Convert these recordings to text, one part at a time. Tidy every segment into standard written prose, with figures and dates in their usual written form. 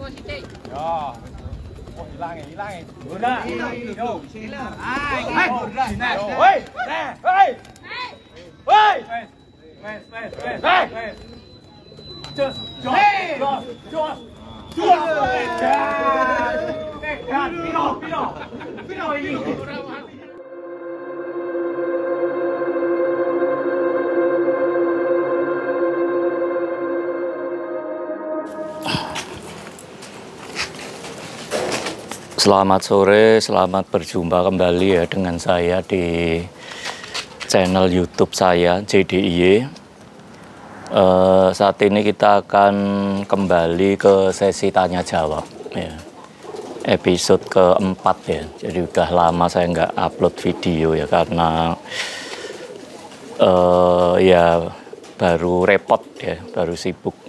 Ya. Oh, hilang. Udah. Yo. Hei. Selamat sore, selamat berjumpa kembali ya dengan saya di channel YouTube saya JDIY. Saat ini kita akan kembali ke sesi tanya jawab ya. Episode keempat ya. Jadi udah lama saya nggak upload video ya karena ya baru repot ya, baru sibuk.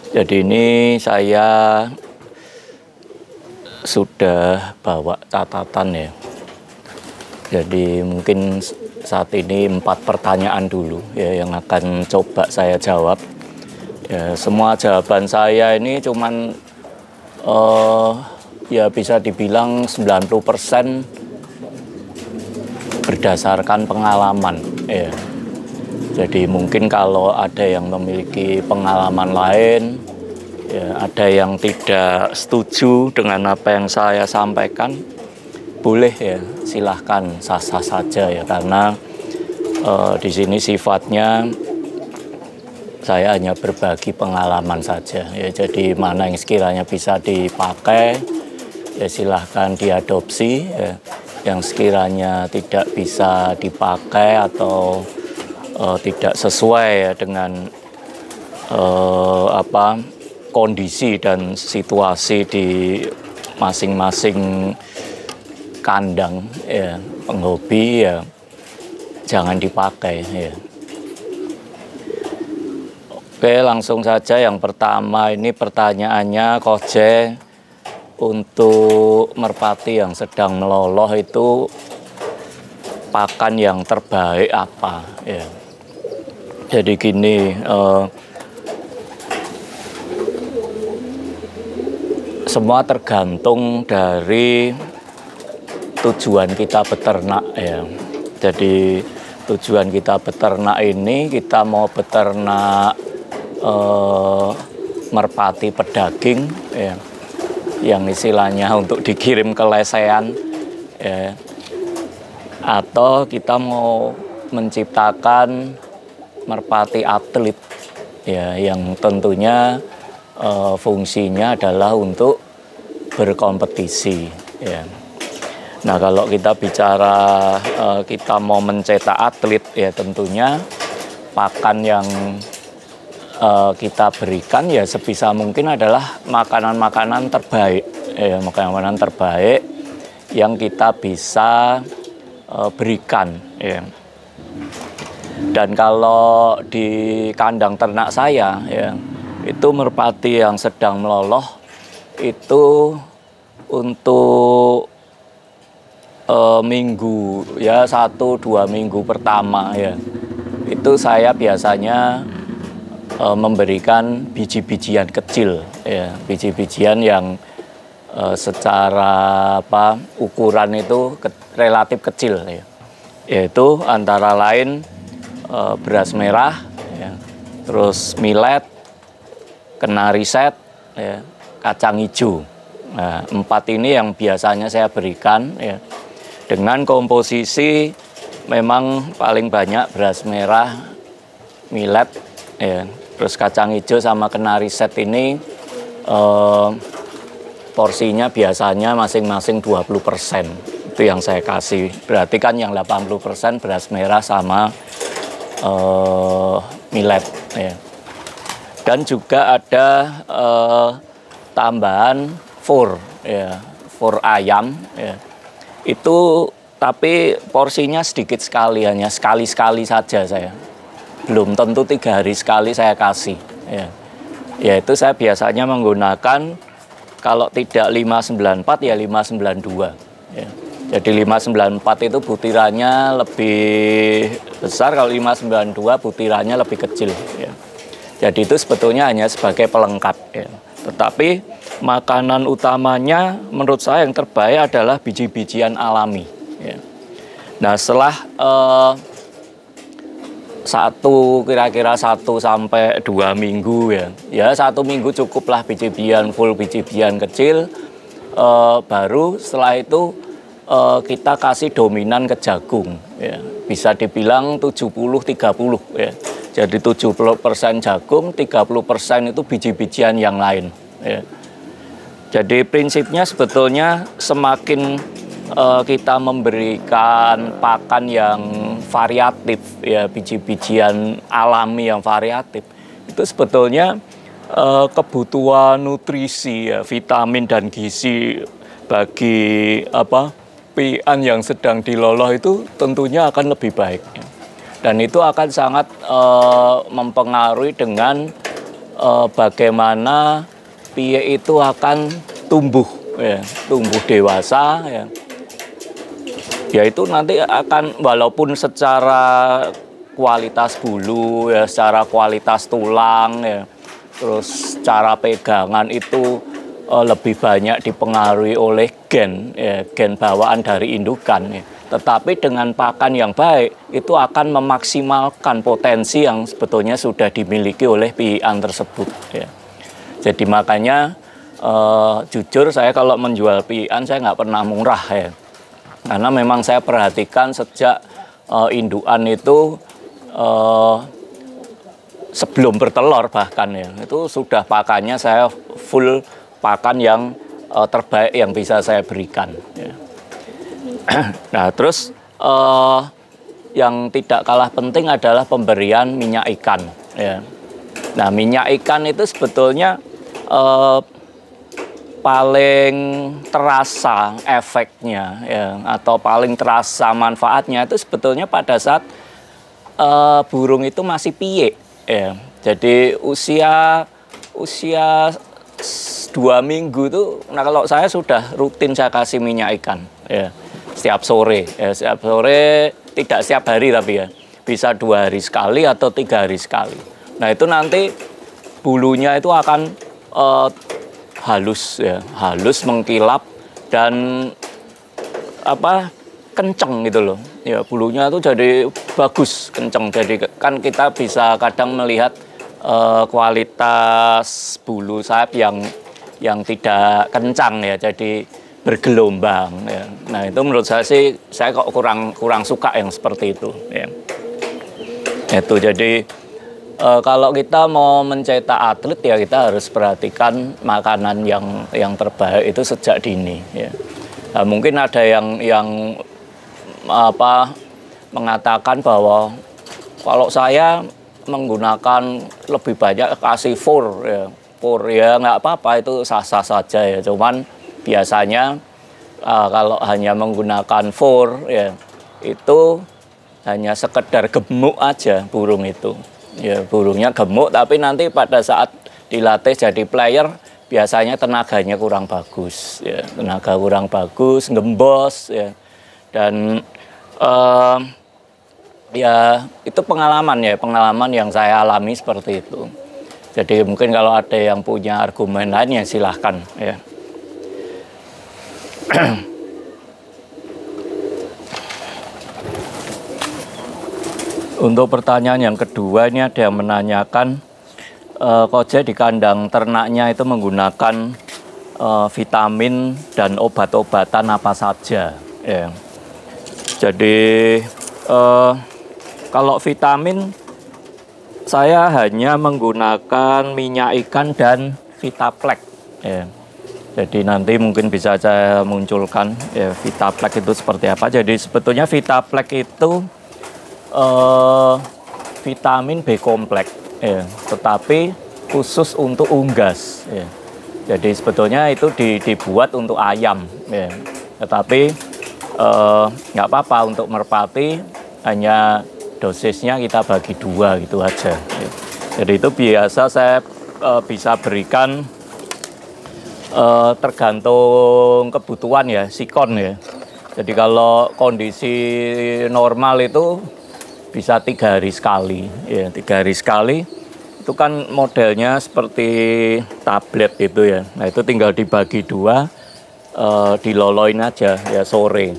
Jadi ini saya sudah bawa catatan ya. Jadi mungkin saat ini 4 pertanyaan dulu ya yang akan coba saya jawab. Ya, semua jawaban saya ini cuman ya bisa dibilang 90% berdasarkan pengalaman ya. Jadi mungkin kalau ada yang memiliki pengalaman lain, ya, ada yang tidak setuju dengan apa yang saya sampaikan, boleh ya, silahkan sah-sah saja ya, karena di sini sifatnya saya hanya berbagi pengalaman saja ya. Jadi mana yang sekiranya bisa dipakai ya silahkan diadopsi ya. Yang sekiranya tidak bisa dipakai atau tidak sesuai ya dengan kondisi dan situasi di masing-masing kandang ya, penghobi ya jangan dipakai ya. Oke, langsung saja yang pertama ini pertanyaannya, Koje, untuk merpati yang sedang meloloh itu pakan yang terbaik apa ya. Jadi gini, semua tergantung dari tujuan kita beternak ya. Jadi tujuan kita beternak ini, kita mau beternak merpati pedaging ya, yang istilahnya untuk dikirim ke lesehan ya, atau kita mau menciptakan merpati atlet ya, yang tentunya fungsinya adalah untuk berkompetisi ya. Nah, kalau kita bicara kita mau mencetak atlet ya, tentunya pakan yang kita berikan ya sebisa mungkin adalah makanan-makanan terbaik ya, makanan-makanan terbaik yang kita bisa berikan ya. Dan kalau di kandang ternak saya ya, itu merpati yang sedang meloloh itu untuk minggu ya 1-2 minggu pertama ya, itu saya biasanya memberikan biji-bijian kecil ya, biji-bijian yang secara ukuran itu relatif kecil ya, yaitu antara lain beras merah ya, terus millet, kenari set ya, kacang hijau. Nah, 4 ini yang biasanya saya berikan ya, dengan komposisi memang paling banyak beras merah, millet ya, terus kacang hijau sama kenari set ini porsinya biasanya masing-masing 20%. Itu yang saya kasih. Berarti kan yang 80% beras merah sama millet ya. Dan juga ada tambahan fur ya, fur ayam ya. Itu tapi porsinya sedikit sekali, hanya sekali-sekali saja saya. Belum tentu 3 hari sekali saya kasih ya. Yaitu saya biasanya menggunakan kalau tidak 594 ya 592 ya. Jadi 594 itu butirannya lebih besar, kalau 592 butirannya lebih kecil ya. Jadi itu sebetulnya hanya sebagai pelengkap ya. Tetapi makanan utamanya menurut saya yang terbaik adalah biji-bijian alami. Ya. Nah, setelah kira-kira 1 sampai 2 minggu ya 1 minggu cukuplah biji-bijian full biji-bijian kecil. Baru setelah itu kita kasih dominan ke jagung ya. Bisa dibilang 70-30 ya. Jadi 70% jagung, 30% itu biji-bijian yang lain ya. Jadi prinsipnya sebetulnya semakin kita memberikan pakan yang variatif ya, biji-bijian alami yang variatif, itu sebetulnya kebutuhan nutrisi ya, vitamin dan gizi bagi pian yang sedang diloloh itu tentunya akan lebih baik ya. Dan itu akan sangat mempengaruhi dengan bagaimana pie itu akan tumbuh ya, tumbuh dewasa ya. Ya itu nanti akan, walaupun secara kualitas bulu ya, secara kualitas tulang ya, terus cara pegangan itu lebih banyak dipengaruhi oleh gen ya, gen bawaan dari indukan ya. Tetapi dengan pakan yang baik itu akan memaksimalkan potensi yang sebetulnya sudah dimiliki oleh pian tersebut ya. Jadi makanya jujur saya kalau menjual pian saya nggak pernah murah ya. Karena memang saya perhatikan sejak indukan itu sebelum bertelur bahkan ya, itu sudah pakannya saya full pakan yang terbaik yang bisa saya berikan ya. Nah terus yang tidak kalah penting adalah pemberian minyak ikan ya. Nah minyak ikan itu sebetulnya paling terasa efeknya ya, atau paling terasa manfaatnya itu sebetulnya pada saat burung itu masih piye ya. Jadi usia 2 minggu itu, nah kalau saya sudah rutin saya kasih minyak ikan ya, setiap sore ya, setiap sore, tidak setiap hari tapi ya, bisa 2 hari sekali atau 3 hari sekali. Nah itu nanti bulunya itu akan halus ya, halus mengkilap dan kenceng gitu loh ya, bulunya itu jadi bagus, kenceng. Jadi kan kita bisa kadang melihat kualitas bulu sayap yang tidak kencang ya, jadi bergelombang ya. Nah itu menurut saya sih, saya kok kurang suka yang seperti itu ya. Itu jadi kalau kita mau mencetak atlet ya kita harus perhatikan makanan yang terbaik itu sejak dini ya. Nah, mungkin ada yang mengatakan bahwa kalau saya menggunakan lebih banyak kasih fur ya nggak apa-apa, itu sah-sah saja ya. Cuman biasanya kalau hanya menggunakan fur ya itu hanya sekedar gemuk aja burung itu. Ya, burungnya gemuk tapi nanti pada saat dilatih jadi player biasanya tenaganya kurang bagus ya, tenaga kurang bagus, gembos ya. Dan ya itu pengalaman yang saya alami seperti itu. Jadi mungkin kalau ada yang punya argumen lain ya silahkan ya. Untuk pertanyaan yang kedua ini ada yang menanyakan, Koja di kandang ternaknya itu menggunakan vitamin dan obat-obatan apa saja ya. Jadi kalau vitamin saya hanya menggunakan minyak ikan dan Vitaplex ya. Jadi nanti mungkin bisa saya munculkan ya, Vitaplex itu seperti apa. Jadi sebetulnya Vitaplex itu vitamin B kompleks ya, tetapi khusus untuk unggas ya. Jadi sebetulnya itu dibuat untuk ayam ya, tetapi nggak apa-apa untuk merpati, hanya dosisnya kita bagi 2 gitu aja ya. Jadi itu biasa saya bisa berikan tergantung kebutuhan ya, sikon ya. Jadi kalau kondisi normal itu bisa 3 hari sekali ya, 3 hari sekali itu itu kan modelnya seperti tablet itu ya. Nah itu tinggal dibagi dua, diloloin aja ya sore.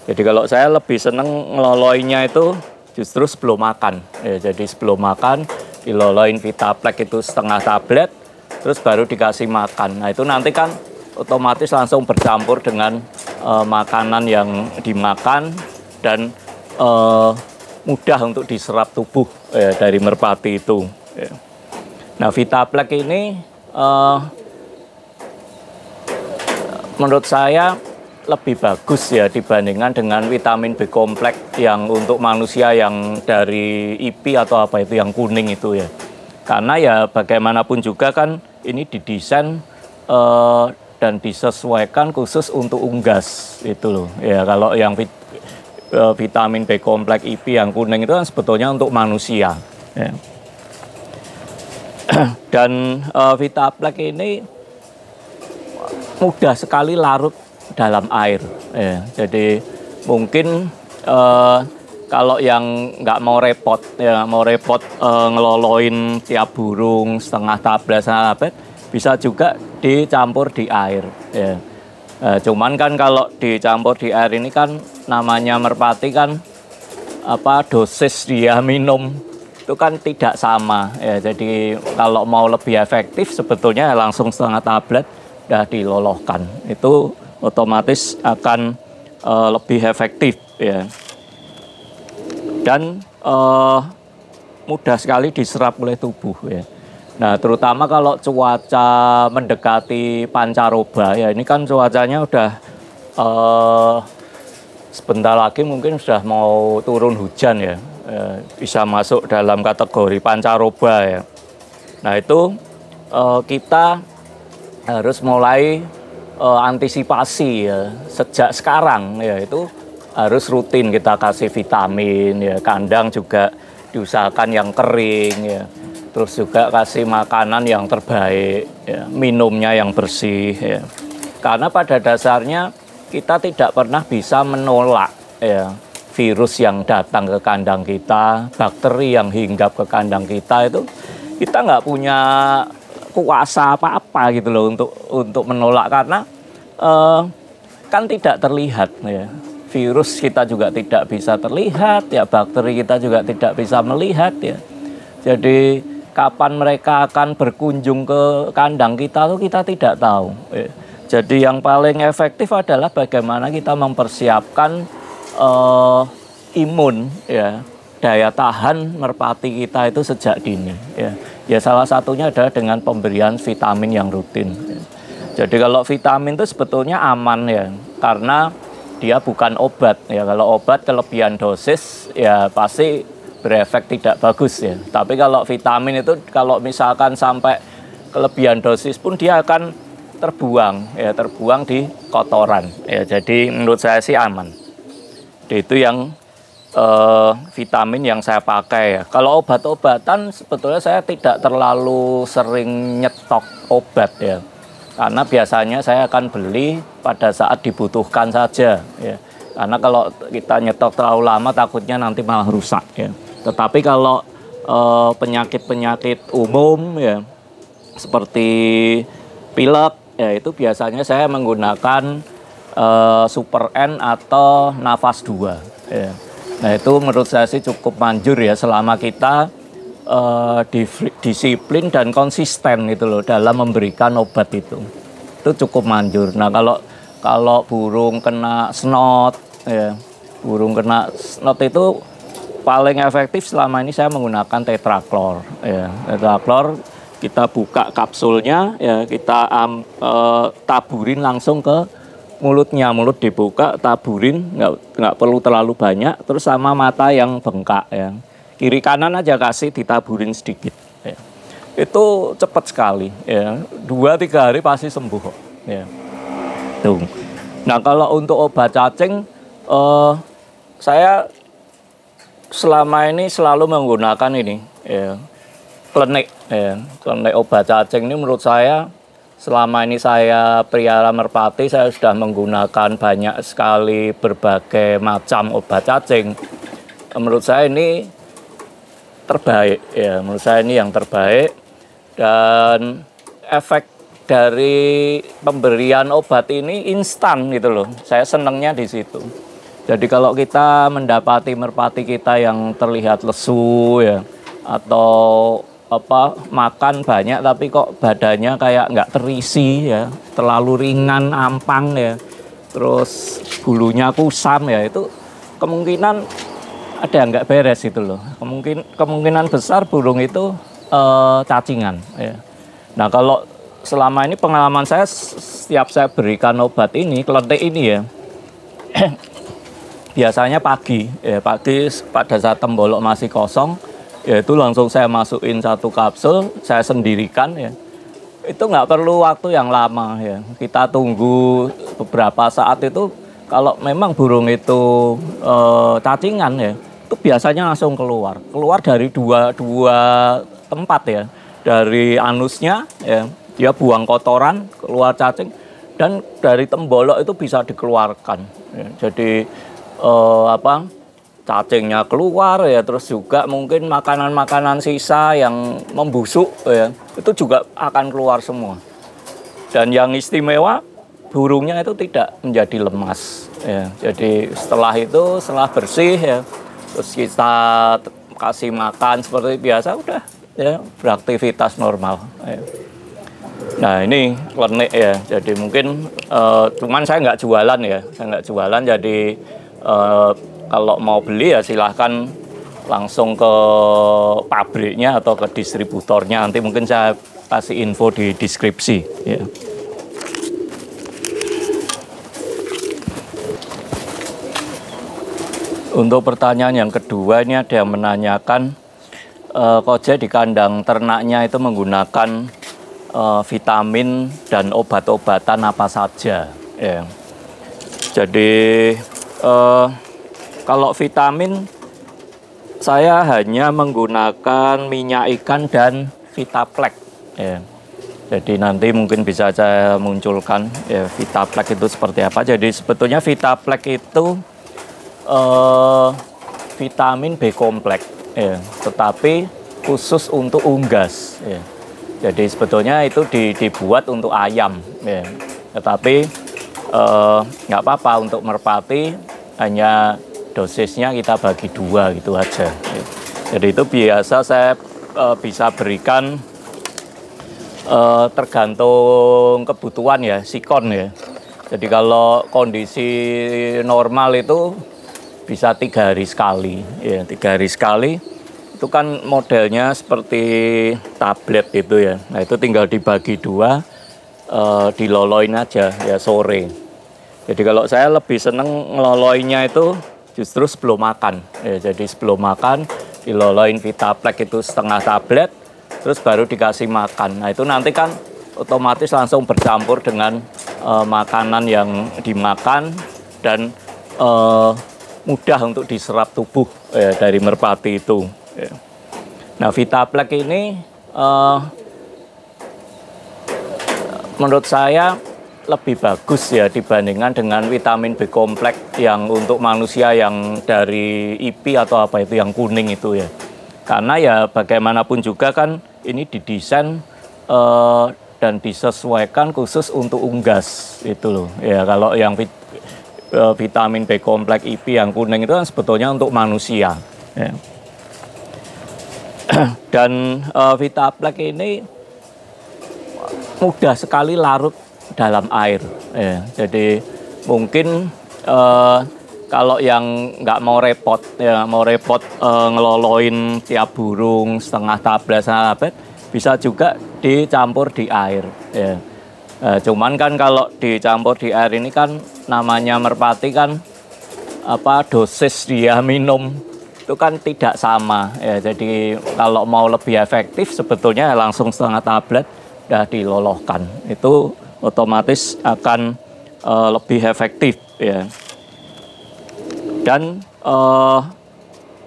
Jadi kalau saya lebih seneng ngeloloinnya itu justru sebelum makan. Ya, jadi sebelum makan diloloin Vitaplek itu setengah tablet, terus baru dikasih makan. Nah itu nanti kan otomatis langsung bercampur dengan makanan yang dimakan dan mudah untuk diserap tubuh ya, dari merpati itu. Ya. Nah Vitaplek ini menurut saya lebih bagus ya dibandingkan dengan vitamin B kompleks yang untuk manusia yang dari IP atau apa itu yang kuning itu ya. Karena ya bagaimanapun juga kan ini didesain dan disesuaikan khusus untuk unggas itu loh. Ya kalau yang vitamin B kompleks IP yang kuning itu kan sebetulnya untuk manusia. Ya. Dan Vitaplek ini mudah sekali larut dalam air. Ya, jadi mungkin kalau yang nggak mau repot, ya mau repot ngeloloin tiap burung setengah tablet, bisa juga dicampur di air. Ya. Cuman kan kalau dicampur di air ini kan namanya merpati kan dosis dia minum itu kan tidak sama. Ya, jadi kalau mau lebih efektif sebetulnya langsung setengah tablet udah diloloskan. Itu otomatis akan lebih efektif ya. Dan mudah sekali diserap oleh tubuh ya. Nah, terutama kalau cuaca mendekati pancaroba ya, ini kan cuacanya udah sebentar lagi mungkin sudah mau turun hujan ya. Bisa masuk dalam kategori pancaroba ya. Nah, itu kita harus mulai antisipasi ya sejak sekarang ya, itu harus rutin kita kasih vitamin ya, kandang juga diusahakan yang kering ya, terus juga kasih makanan yang terbaik ya, minumnya yang bersih ya, karena pada dasarnya kita tidak pernah bisa menolak ya virus yang datang ke kandang kita, bakteri yang hinggap ke kandang kita, itu kita nggak punya kuasa apa-apa gitu loh untuk menolak, karena kan tidak terlihat ya. Virus kita juga tidak bisa terlihat ya, bakteri kita juga tidak bisa melihat ya. Jadi kapan mereka akan berkunjung ke kandang kita tuh kita tidak tahu ya. Jadi yang paling efektif adalah bagaimana kita mempersiapkan imun ya, daya tahan merpati kita itu sejak dini ya. Ya salah satunya adalah dengan pemberian vitamin yang rutin. Jadi kalau vitamin itu sebetulnya aman ya, karena dia bukan obat ya. Kalau obat kelebihan dosis ya pasti berefek tidak bagus ya. Tapi kalau vitamin itu kalau misalkan sampai kelebihan dosis pun dia akan terbuang ya, terbuang di kotoran ya. Jadi menurut saya sih aman. Itu yang vitamin yang saya pakai ya. Kalau obat-obatan sebetulnya saya tidak terlalu sering nyetok obat ya, karena biasanya saya akan beli pada saat dibutuhkan saja ya. Karena kalau kita nyetok terlalu lama takutnya nanti malah rusak ya. Tetapi kalau penyakit-penyakit umum ya seperti pilek ya, itu biasanya saya menggunakan Super N atau Nafas 2 ya. Nah itu menurut saya sih cukup manjur ya, selama kita disiplin dan konsisten gitu loh dalam memberikan obat itu cukup manjur. Nah kalau burung kena snot ya, burung kena snot itu paling efektif selama ini saya menggunakan tetraklor ya. Tetraklor kita buka kapsulnya ya, kita taburin langsung ke mulutnya, mulut dibuka, taburin, nggak perlu terlalu banyak, terus sama mata yang bengkak ya, kiri kanan aja kasih ditaburin sedikit ya. Itu cepat sekali ya, 2-3 hari pasti sembuh ya. Tuh. Nah kalau untuk obat cacing saya selama ini selalu menggunakan ini ya, klenik ya. Klenik obat cacing ini menurut saya, selama ini saya pelihara merpati, saya sudah menggunakan banyak sekali berbagai macam obat cacing. Menurut saya ini terbaik ya, menurut saya ini yang terbaik. Dan efek dari pemberian obat ini instan gitu loh, saya senangnya di situ. Jadi kalau kita mendapati merpati kita yang terlihat lesu ya, atau makan banyak tapi kok badannya kayak nggak terisi ya, terlalu ringan, ampang ya, terus bulunya kusam ya, itu kemungkinan ada yang nggak beres itu loh. Kemungkinan besar burung itu cacingan ya. Nah kalau selama ini pengalaman saya, setiap saya berikan obat ini, kletik ini ya, biasanya pagi pada saat tembolok masih kosong, ya itu langsung saya masukin 1 kapsul, saya sendirikan ya. Itu nggak perlu waktu yang lama ya. Kita tunggu beberapa saat itu, kalau memang burung itu cacingan ya, itu biasanya langsung keluar dari dua tempat ya. Dari anusnya ya, dia buang kotoran, keluar cacing, dan dari tembolok itu bisa dikeluarkan ya. Jadi cacingnya keluar ya, terus juga mungkin makanan-makanan sisa yang membusuk ya, itu juga akan keluar semua. Dan yang istimewa, burungnya itu tidak menjadi lemas ya. Jadi setelah bersih ya, terus kita kasih makan seperti biasa, udah ya beraktivitas normal ya. Nah ini klenik ya, jadi mungkin cuman saya nggak jualan ya, jadi kalau mau beli ya silahkan langsung ke pabriknya atau ke distributornya, nanti mungkin saya kasih info di deskripsi ya. Untuk pertanyaan yang kedua, ini ada yang menanyakan Koje di kandang ternaknya itu menggunakan vitamin dan obat-obatan apa saja ya. Jadi kalau vitamin, saya hanya menggunakan minyak ikan dan Vitaplex ya. Jadi nanti mungkin bisa saya munculkan ya, Vitaplex itu seperti apa. Jadi sebetulnya Vitaplex itu vitamin B kompleks ya, tetapi khusus untuk unggas ya. Jadi sebetulnya itu dibuat untuk ayam ya. Tetapi nggak apa-apa, untuk merpati hanya dosisnya kita bagi 2 gitu aja ya. Jadi itu biasa saya bisa berikan tergantung kebutuhan ya, sikon ya. Jadi kalau kondisi normal itu bisa 3 hari sekali ya, 3 hari sekali. Itu kan modelnya seperti tablet itu ya. Nah itu tinggal dibagi 2, diloloin aja ya sore. Jadi kalau saya lebih seneng ngeloloinnya itu justru sebelum makan ya. Jadi sebelum makan diloloin Vitaplex itu setengah tablet, terus baru dikasih makan. Nah itu nanti kan otomatis langsung bercampur dengan makanan yang dimakan, dan mudah untuk diserap tubuh ya, dari merpati itu ya. Nah Vitaplex ini menurut saya lebih bagus ya dibandingkan dengan vitamin B kompleks yang untuk manusia yang dari IP atau apa itu yang kuning itu ya. Karena ya bagaimanapun juga kan ini didesain dan disesuaikan khusus untuk unggas itu loh ya. Kalau yang vitamin B kompleks IP yang kuning itu kan sebetulnya untuk manusia ya. Dan Vitaplex ini mudah sekali larut dalam air ya. Jadi mungkin kalau yang nggak mau repot ngeloloin tiap burung setengah tablet, bisa juga dicampur di air ya. Cuman kan kalau dicampur di air ini kan namanya merpati kan dosis dia minum itu kan tidak sama ya. Jadi kalau mau lebih efektif sebetulnya langsung setengah tablet udah diloloskan, itu otomatis akan lebih efektif ya. Dan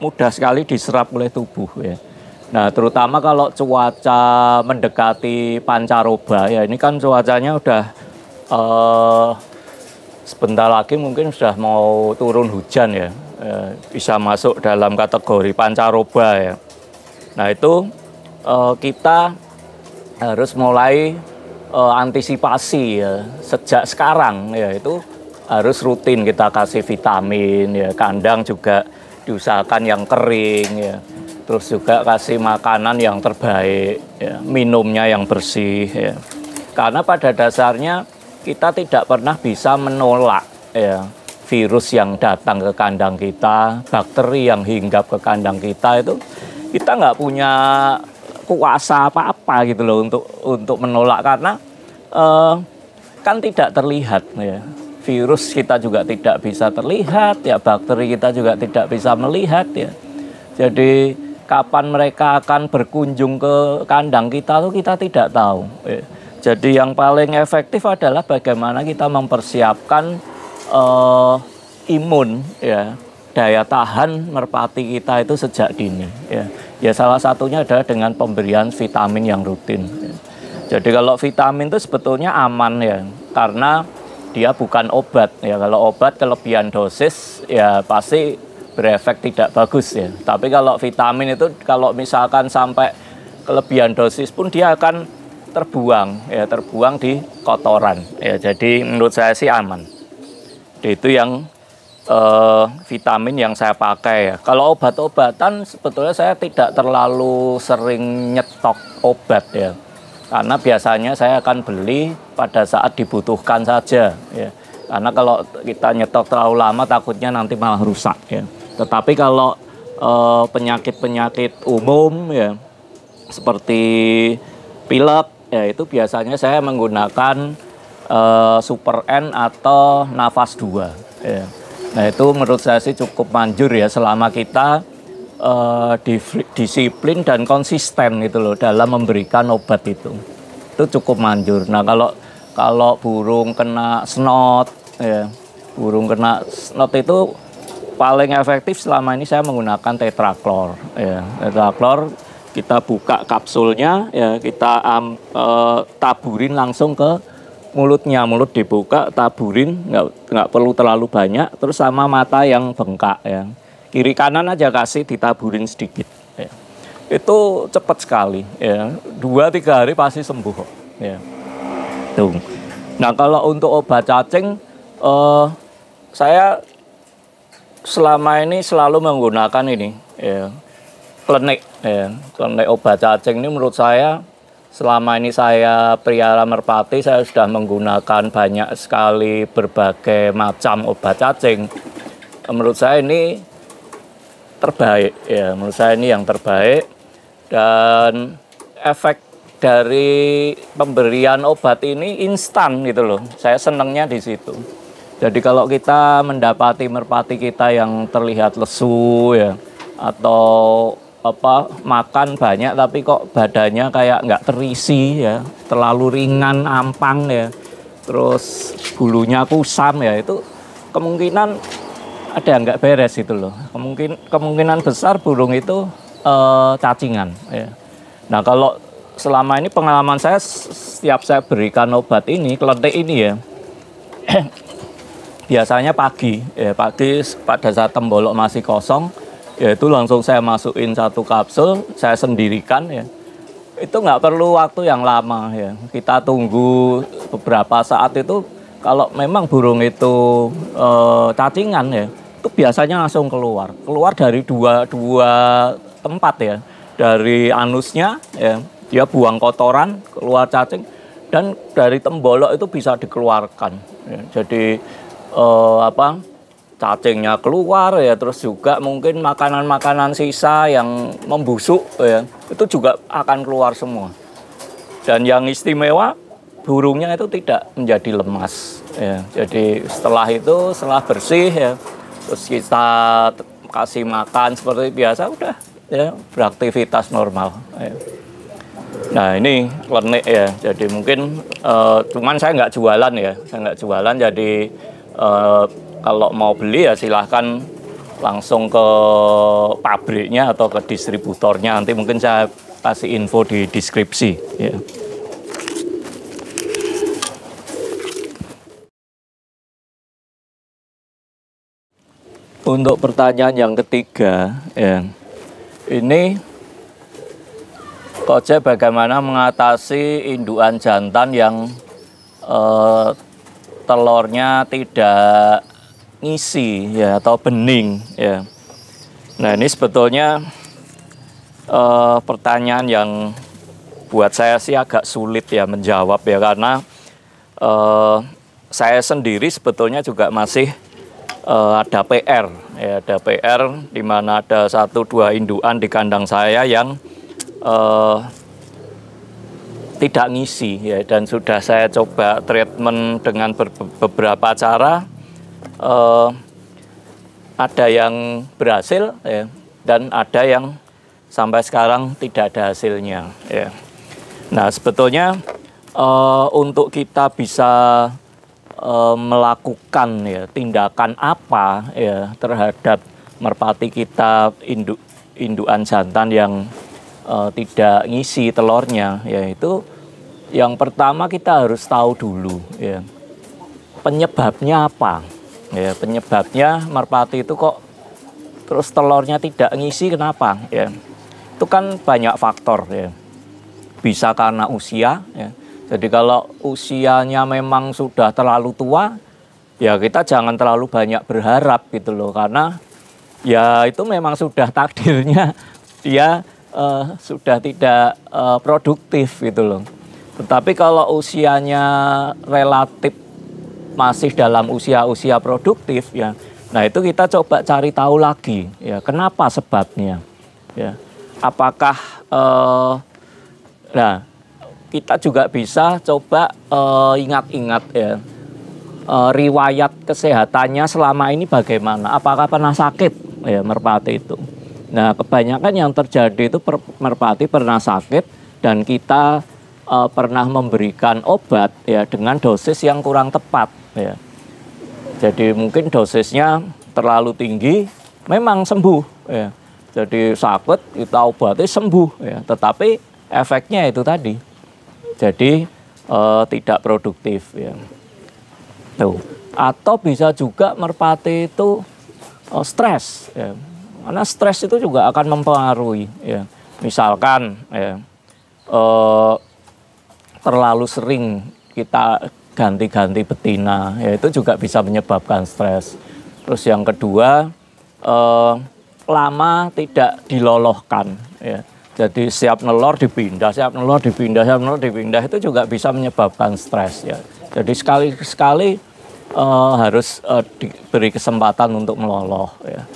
mudah sekali diserap oleh tubuh ya. Nah terutama kalau cuaca mendekati pancaroba ya, ini kan cuacanya udah sebentar lagi mungkin sudah mau turun hujan ya, bisa masuk dalam kategori pancaroba ya. Nah itu kita harus mulai antisipasi ya sejak sekarang ya, itu harus rutin kita kasih vitamin ya, kandang juga diusahakan yang kering ya, terus juga kasih makanan yang terbaik ya, minumnya yang bersih ya. Karena pada dasarnya kita tidak pernah bisa menolak ya virus yang datang ke kandang kita, bakteri yang hinggap ke kandang kita, itu kita nggak punya kuasa apa-apa gitu loh untuk menolak, karena kan tidak terlihat ya. Virus kita juga tidak bisa terlihat ya, bakteri kita juga tidak bisa melihat ya. Jadi kapan mereka akan berkunjung ke kandang kita tuh kita tidak tahu ya. Jadi yang paling efektif adalah bagaimana kita mempersiapkan imun ya, daya tahan merpati kita itu sejak dini ya. Ya salah satunya adalah dengan pemberian vitamin yang rutin ya. Jadi kalau vitamin itu sebetulnya aman ya, karena dia bukan obat ya. Kalau obat kelebihan dosis ya pasti berefek tidak bagus ya. Tapi kalau vitamin itu kalau misalkan sampai kelebihan dosis pun dia akan terbuang ya, terbuang di kotoran ya. Jadi menurut saya sih aman. Itu yang vitamin yang saya pakai ya. Kalau obat-obatan sebetulnya saya tidak terlalu sering nyetok obat ya, karena biasanya saya akan beli pada saat dibutuhkan saja ya. Karena kalau kita nyetok terlalu lama takutnya nanti malah rusak ya. Tetapi kalau penyakit-penyakit umum ya seperti pilek ya, itu biasanya saya menggunakan Super N atau Nafas 2 ya. Nah itu menurut saya sih cukup manjur ya, selama kita disiplin dan konsisten gitu loh dalam memberikan obat itu cukup manjur. Nah kalau burung kena snot ya, burung kena snot itu paling efektif selama ini saya menggunakan tetraklor ya. Tetraklor kita buka kapsulnya ya, kita taburin langsung ke mulutnya, mulut dibuka, taburin, nggak perlu terlalu banyak, terus sama mata yang bengkak ya, kiri kanan aja kasih ditaburin sedikit ya. Itu cepat sekali ya, 2-3 hari pasti sembuh ya. Tuh. Nah kalau untuk obat cacing saya selama ini selalu menggunakan ini ya, klenik ya. Klenik obat cacing ini menurut saya selama ini saya pelihara merpati, saya sudah menggunakan banyak sekali berbagai macam obat cacing. Menurut saya ini terbaik ya, menurut saya ini yang terbaik, dan efek dari pemberian obat ini instan gitu loh. Saya senangnya di situ. Jadi kalau kita mendapati merpati kita yang terlihat lesu ya, atau makan banyak tapi kok badannya kayak nggak terisi ya, terlalu ringan, ampang ya, terus bulunya kusam ya, itu kemungkinan ada yang nggak beres itu loh. Kemungkinan besar burung itu cacingan ya. Nah kalau selama ini pengalaman saya, setiap saya berikan obat ini, klenik ini ya, biasanya pagi ya, pagi pada saat tembolok masih kosong ya, itu langsung saya masukin 1 kapsul, saya sendirikan ya. Itu nggak perlu waktu yang lama ya. Kita tunggu beberapa saat itu, kalau memang burung itu cacingan ya, itu biasanya langsung keluar dari dua tempat ya. Dari anusnya ya, dia buang kotoran, keluar cacing, dan dari tembolok itu bisa dikeluarkan ya. Jadi cacingnya keluar ya, terus juga mungkin makanan-makanan sisa yang membusuk ya, itu juga akan keluar semua. Dan yang istimewa, burungnya itu tidak menjadi lemas ya. Jadi setelah bersih ya, terus kita kasih makan seperti biasa, udah ya beraktivitas normal ya. Nah ini klenik ya, jadi mungkin cuman saya nggak jualan ya, jadi kalau mau beli ya silahkan langsung ke pabriknya atau ke distributornya. Nanti mungkin saya kasih info di deskripsi ya. Untuk pertanyaan yang ketiga ya, ini Koje bagaimana mengatasi indukan jantan yang telurnya tidak ngisi ya atau bening ya. Nah ini sebetulnya pertanyaan yang buat saya sih agak sulit ya menjawab ya, karena saya sendiri sebetulnya juga masih ada PR ya, ada PR di mana ada 1-2 indukan di kandang saya yang tidak ngisi ya, dan sudah saya coba treatment dengan beberapa cara, ada yang berhasil ya, dan ada yang sampai sekarang tidak ada hasilnya ya. Nah sebetulnya untuk kita bisa melakukan ya tindakan apa ya terhadap merpati kita indukan jantan yang tidak ngisi telurnya, yaitu yang pertama kita harus tahu dulu ya penyebabnya apa ya, penyebabnya merpati itu kok terus telurnya tidak ngisi, kenapa ya. Itu kan banyak faktor ya, bisa karena usia ya. Jadi kalau usianya memang sudah terlalu tua ya kita jangan terlalu banyak berharap gitu loh, karena ya itu memang sudah takdirnya dia sudah tidak produktif gitu loh. Tetapi kalau usianya relatif masih dalam usia-usia produktif ya, nah itu kita coba cari tahu lagi ya kenapa sebabnya ya. Apakah nah kita juga bisa coba ingat-ingat ya riwayat kesehatannya selama ini bagaimana, apakah pernah sakit ya merpati itu. Nah kebanyakan yang terjadi itu merpati pernah sakit dan kita pernah memberikan obat ya dengan dosis yang kurang tepat ya. Jadi mungkin dosisnya terlalu tinggi, memang sembuh ya. Jadi sakit kita obati sembuh ya, tetapi efeknya itu tadi. Jadi tidak produktif ya. Tuh. Atau bisa juga merpati itu stres ya. Karena stres itu juga akan mempengaruhi ya. Misalkan ya terlalu sering kita ganti-ganti betina ya, itu juga bisa menyebabkan stres. Terus yang kedua lama tidak dilolohkan ya. Jadi siap nelor dipindah, siap nelor dipindah, siap nelor dipindah, itu juga bisa menyebabkan stres ya. Jadi sekali-sekali harus diberi kesempatan untuk meloloh ya.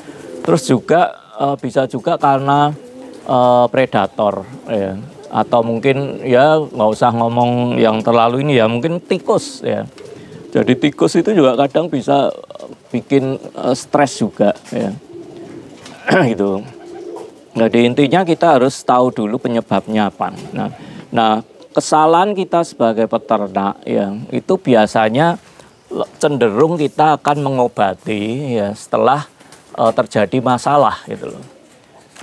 Terus juga bisa juga karena predator ya, atau mungkin ya nggak usah ngomong yang terlalu ini ya, mungkin tikus ya. Jadi tikus itu juga kadang bisa bikin stres juga ya. Gitu. Jadi intinya kita harus tahu dulu penyebabnya apa. Nah kesalahan kita sebagai peternak ya itu biasanya cenderung kita akan mengobati ya setelah terjadi masalah gitu loh.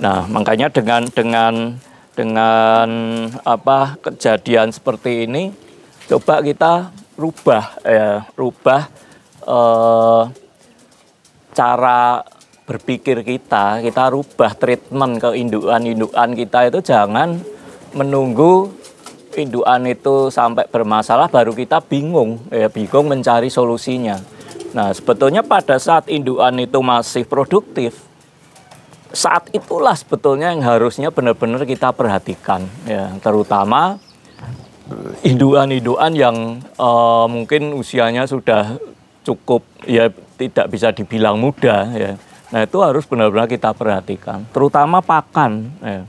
Nah makanya dengan apa kejadian seperti ini coba kita rubah cara berpikir kita rubah treatment ke indukan kita itu, jangan menunggu indukan itu sampai bermasalah baru kita bingung mencari solusinya. Nah sebetulnya pada saat indukan itu masih produktif, saat itulah sebetulnya yang harusnya benar-benar kita perhatikan ya, terutama indukan-indukan yang mungkin usianya sudah cukup ya tidak bisa dibilang muda ya. Nah itu harus benar-benar kita perhatikan, terutama pakan ya.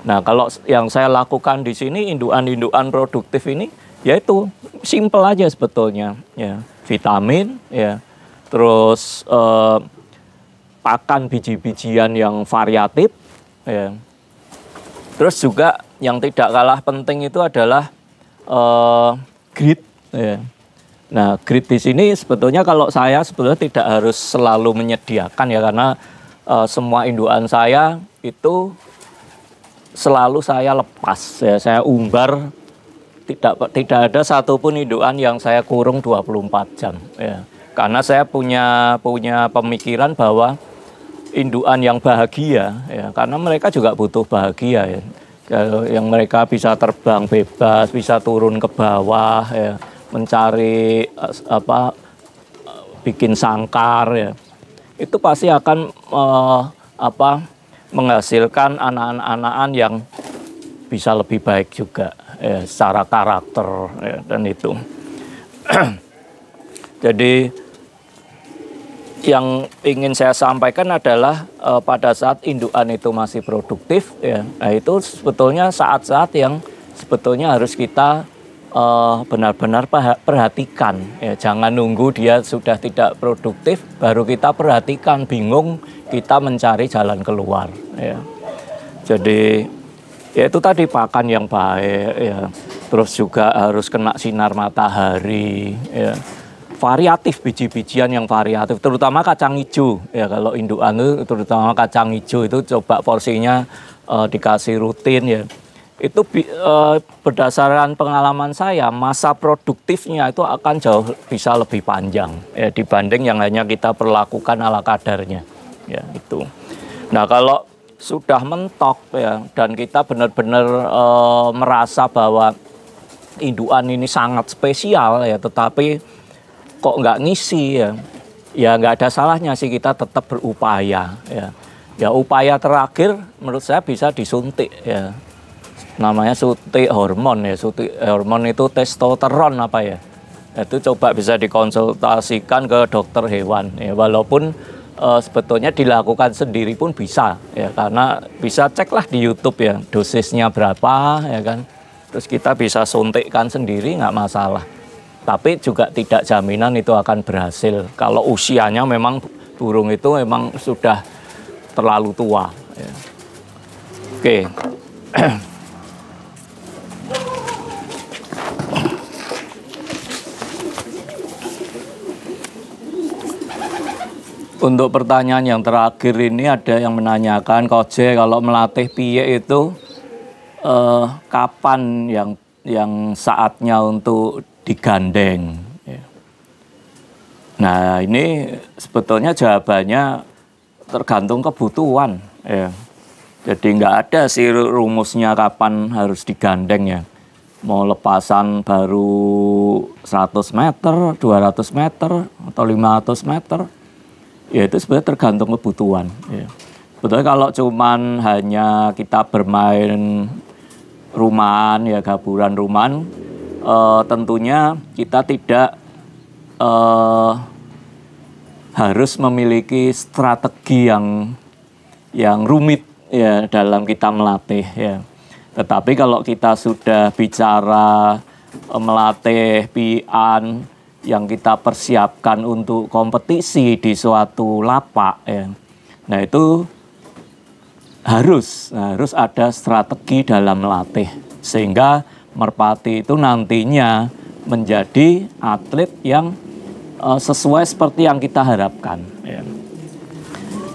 Nah kalau yang saya lakukan di sini indukan-indukan produktif ini yaitu simple aja sebetulnya ya, vitamin ya, terus pakan biji-bijian yang variatif ya. Terus juga yang tidak kalah penting itu adalah grit ya. Nah, grit di sini sebetulnya kalau saya sebetulnya tidak harus selalu menyediakan ya, karena semua indukan saya itu selalu saya lepas ya, saya umbar, tidak ada satupun indukan yang saya kurung 24 jam ya. Karena saya punya pemikiran bahwa indukan yang bahagia ya, karena mereka juga butuh bahagia ya. yang mereka bisa terbang bebas, bisa turun ke bawah, ya, mencari bikin sangkar, ya, itu pasti akan menghasilkan anak-anak yang bisa lebih baik juga, ya, secara karakter, ya, dan itu. Jadi yang ingin saya sampaikan adalah pada saat indukan itu masih produktif, ya, nah itu sebetulnya saat-saat yang sebetulnya harus kita benar-benar perhatikan, ya. Jangan nunggu dia sudah tidak produktif baru kita perhatikan, bingung kita mencari jalan keluar, ya. Jadi ya itu tadi, pakan yang baik, ya, terus juga harus kena sinar matahari, ya. Variatif, biji-bijian yang variatif, terutama kacang hijau, ya. Kalau indukan itu terutama kacang hijau itu coba porsinya dikasih rutin, ya. Itu berdasarkan pengalaman saya, masa produktifnya itu akan jauh bisa lebih panjang, ya, dibanding yang hanya kita perlakukan ala kadarnya, ya, itu. Nah, kalau sudah mentok, ya, dan kita benar-benar merasa bahwa indukan ini sangat spesial, ya, tetapi kok nggak ngisi, ya nggak ada salahnya sih kita tetap berupaya, ya. Ya upaya terakhir menurut saya bisa disuntik, ya, namanya suntik hormon, ya. Suntik hormon itu testosteron apa, ya, itu coba bisa dikonsultasikan ke dokter hewan, ya, walaupun sebetulnya dilakukan sendiri pun bisa, ya, karena bisa ceklah di YouTube, ya, dosisnya berapa, ya kan, terus kita bisa suntikkan sendiri, nggak masalah. Tapi juga tidak jaminan itu akan berhasil kalau usianya memang burung itu memang sudah terlalu tua, ya. Oke. Untuk pertanyaan yang terakhir ini ada yang menanyakan, Koje, kalau melatih piye itu kapan yang saatnya untuk digandeng, ya. Nah, ini sebetulnya jawabannya tergantung kebutuhan, ya. Jadi nggak ada sih rumusnya kapan harus digandeng, ya. Mau lepasan baru 100 meter, 200 meter, atau 500 meter, ya itu sebenarnya tergantung kebutuhan, ya. Sebetulnya kalau cuman hanya kita bermain rumahan, ya, gaburan rumahan, tentunya kita tidak harus memiliki strategi yang rumit, ya, dalam kita melatih, ya. Tetapi kalau kita sudah bicara melatih pian yang kita persiapkan untuk kompetisi di suatu lapak, ya, nah itu harus ada strategi dalam melatih sehingga merpati itu nantinya menjadi atlet yang sesuai seperti yang kita harapkan, ya.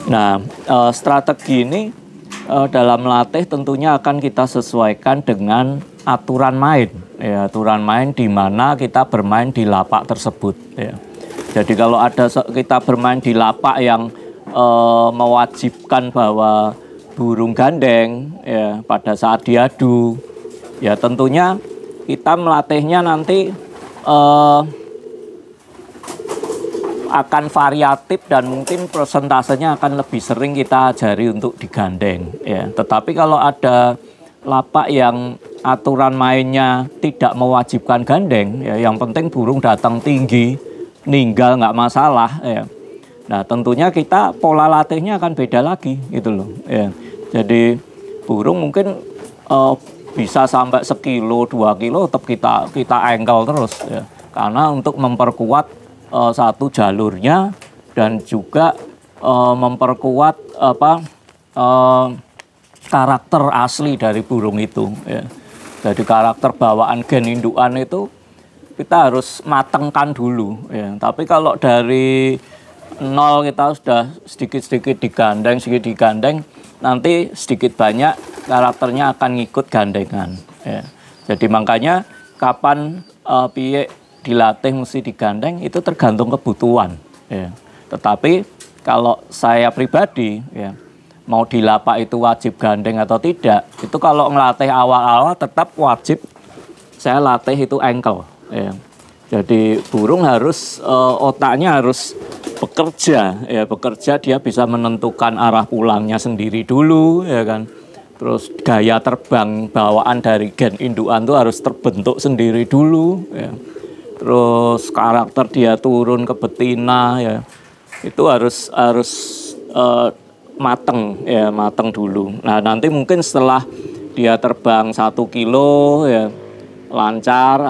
Nah, strategi ini dalam melatih tentunya akan kita sesuaikan dengan aturan main, ya, aturan main di mana kita bermain di lapak tersebut, ya. Jadi kalau ada kita bermain di lapak yang mewajibkan bahwa burung gandeng, ya, pada saat diadu, ya tentunya kita melatihnya nanti akan variatif dan mungkin persentasenya akan lebih sering kita ajari untuk digandeng, ya. Tetapi kalau ada lapak yang aturan mainnya tidak mewajibkan gandeng, ya, yang penting burung datang tinggi, ninggal nggak masalah, ya. Nah tentunya kita pola latihnya akan beda lagi, gitu loh, ya. Jadi burung mungkin bisa sampai 1 kilo, 2 kilo tetap kita engkel terus, ya. Karena untuk memperkuat satu jalurnya dan juga memperkuat karakter asli dari burung itu, ya. Jadi karakter bawaan gen indukan itu kita harus matengkan dulu, ya. Tapi kalau dari nol kita sudah sedikit digandeng, nanti sedikit banyak karakternya akan ngikut gandengan, ya. Jadi makanya kapan piye dilatih mesti digandeng itu tergantung kebutuhan, ya. Tetapi kalau saya pribadi, ya, mau di lapak itu wajib gandeng atau tidak, itu kalau ngelatih awal-awal tetap wajib saya latih itu ankle. Ya. Jadi burung harus otaknya harus bekerja, ya bekerja dia bisa menentukan arah pulangnya sendiri dulu, ya kan. Terus gaya terbang bawaan dari gen indukan itu harus terbentuk sendiri dulu, ya. Terus karakter dia turun ke betina, ya itu harus mateng, ya mateng dulu. Nah nanti mungkin setelah dia terbang 1 kilo, ya lancar.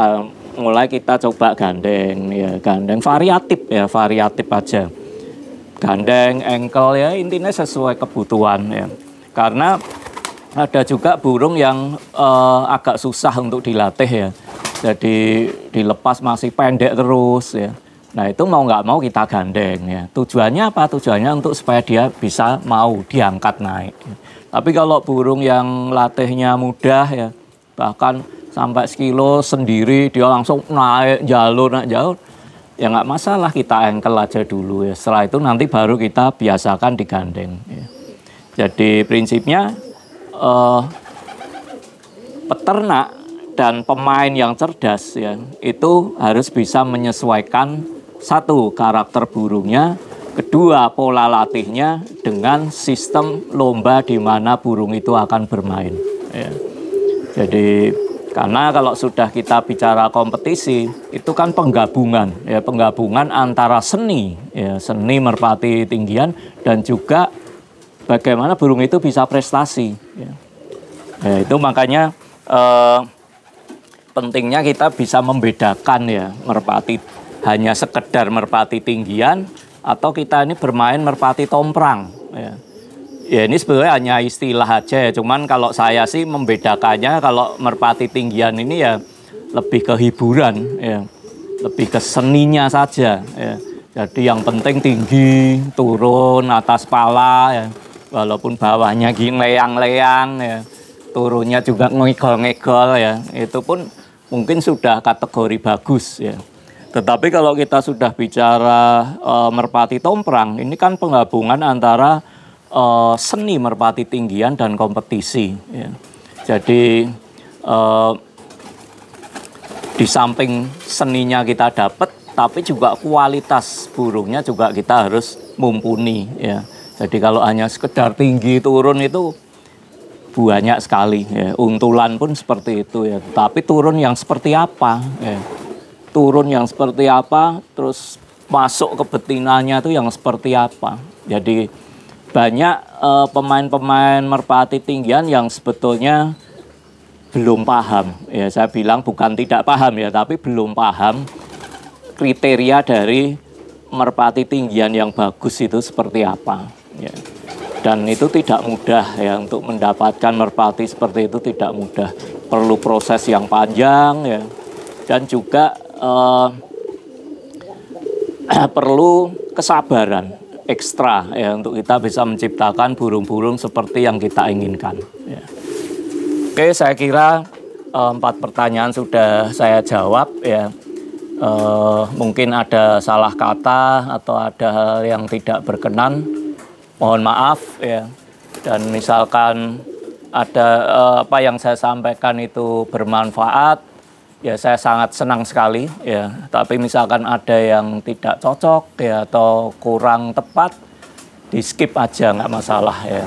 Mulai kita coba gandeng, ya gandeng variatif, ya variatif aja. Gandeng, ankle, ya intinya sesuai kebutuhan, ya. Karena ada juga burung yang agak susah untuk dilatih, ya. Jadi dilepas masih pendek terus, ya. Nah itu mau nggak mau kita gandeng, ya. Tujuannya apa? Tujuannya untuk supaya dia bisa mau diangkat naik. Ya. Tapi kalau burung yang latihnya mudah, ya bahkan sampai sekilo sendiri dia langsung naik jalur, ya nggak masalah, kita ankle aja dulu, ya. Setelah itu nanti baru kita biasakan digandeng, ya. Jadi prinsipnya peternak dan pemain yang cerdas, ya itu harus bisa menyesuaikan satu karakter burungnya, kedua pola latihnya dengan sistem lomba di mana burung itu akan bermain, ya. Jadi karena kalau sudah kita bicara kompetisi, itu kan penggabungan, ya penggabungan antara seni, ya seni merpati tinggian dan juga bagaimana burung itu bisa prestasi. Ya, ya itu makanya pentingnya kita bisa membedakan, ya merpati hanya sekedar merpati tinggian atau kita ini bermain merpati tomprang. Ya. Ya ini sebenarnya hanya istilah aja, ya. Cuman kalau saya sih membedakannya, kalau merpati tinggian ini ya lebih ke hiburan, ya. Lebih ke seninya saja, ya. Jadi yang penting tinggi, turun, atas pala, ya. Walaupun bawahnya gini leang-leang, ya. Turunnya juga ngegol-ngegol, ya. Itu pun mungkin sudah kategori bagus, ya. Tetapi kalau kita sudah bicara merpati tomprang, ini kan penggabungan antara seni merpati tinggian dan kompetisi, ya. Jadi di samping seninya kita dapat, tapi juga kualitas burungnya juga kita harus mumpuni, ya. Jadi kalau hanya sekedar tinggi turun itu banyak sekali, ya. Untulan pun seperti itu, ya. Tapi turun yang seperti apa, ya. Turun yang seperti apa, terus masuk ke betinanya itu yang seperti apa. Jadi banyak pemain-pemain merpati tinggian yang sebetulnya belum paham, ya saya bilang bukan tidak paham, ya tapi belum paham kriteria dari merpati tinggian yang bagus itu seperti apa, ya. Dan itu tidak mudah, ya untuk mendapatkan merpati seperti itu tidak mudah, perlu proses yang panjang, ya dan juga perlu kesabaran ekstra, ya untuk kita bisa menciptakan burung-burung seperti yang kita inginkan, ya. Oke, saya kira 4 pertanyaan sudah saya jawab, ya. Mungkin ada salah kata atau ada hal yang tidak berkenan, mohon maaf, ya. Dan misalkan ada apa yang saya sampaikan itu bermanfaat, ya saya sangat senang sekali, ya. Tapi misalkan ada yang tidak cocok, ya atau kurang tepat, di skip aja nggak masalah, ya.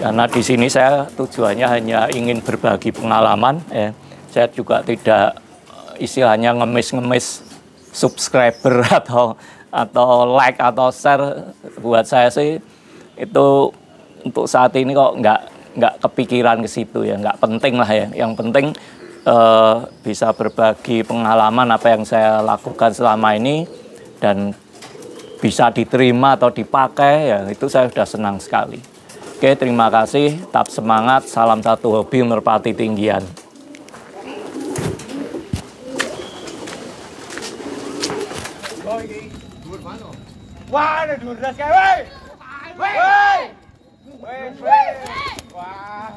Karena di sini saya tujuannya hanya ingin berbagi pengalaman, ya. Saya juga tidak istilahnya ngemis-ngemis subscriber atau like atau share. Buat saya sih itu untuk saat ini kok nggak kepikiran ke situ, ya. Nggak penting lah, ya. Yang penting bisa berbagi pengalaman apa yang saya lakukan selama ini dan bisa diterima atau dipakai, ya itu saya sudah senang sekali. Oke, terima kasih, tetap semangat, salam satu hobi merpati tinggian. Wah, ada 12 kayak, woi. Wah.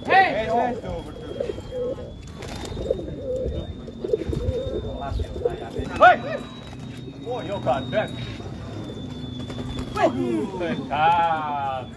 Hei, oh, yo gandeng. Benar.